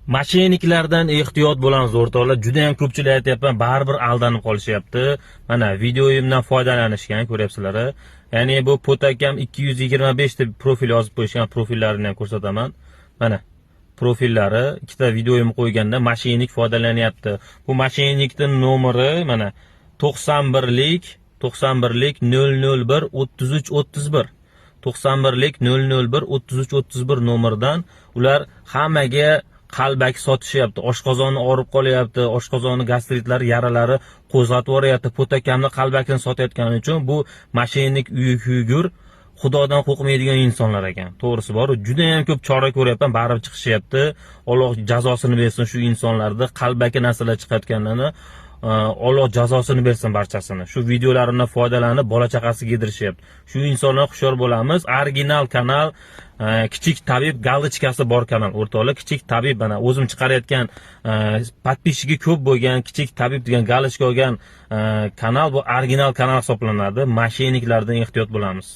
Mashinniklardan ehtiyot bo'lamiz o'rtoqlar. Juda ham ko'pchilik aytayapman, baribir aldanib qolishyapti. Mana videoyimdan foydalanishgan, ko'ryapsizlar. Ya'ni bu Potakam 225 deb profil yozib qo'yishgan, profillarini ham ko'rsataman. Mana profillari, ikkita videoyim qo'yganda mashinnik foydalanyapti. Bu mashinnikning nomeri mana 91lik 001 33 31. 91lik 001 33 31 nomerdan ular hammaga qalbaki sotishyapti. Oshqozoni og'rib qolyapti, oshqozoni gastritlari, yaralari qo'zg'atib yuboryapti. Potakamni qalbakini sotayotgani uchun bu mashinnik uyugur, Xudodan qo'rqmaydigan insonlar ekan. To'g'risi bor, juda ham ko'p chora ko'ryapman, baribir chiqishyapti. Alloh jazosini bersin shu insonlarni, qalbaki narsalar chiqayotganlarni. Alloh jazosini bersin barchasini. Shu videolarimdan foydalanib bola chaqasiga yedirishyapti. Shu insonlar hushyor bo'lamiz. Original kanal, kichik tabib galdichkasi bor kanal o'rtoqlar. Kichik tabib, mana o'zim chiqarayotgan podpishchigi ko'p bo'lgan kichik tabib degan galdichka olgan kanal, bu original kanal hisoblanadi. Mashinniklardan ehtiyot bo'lamiz.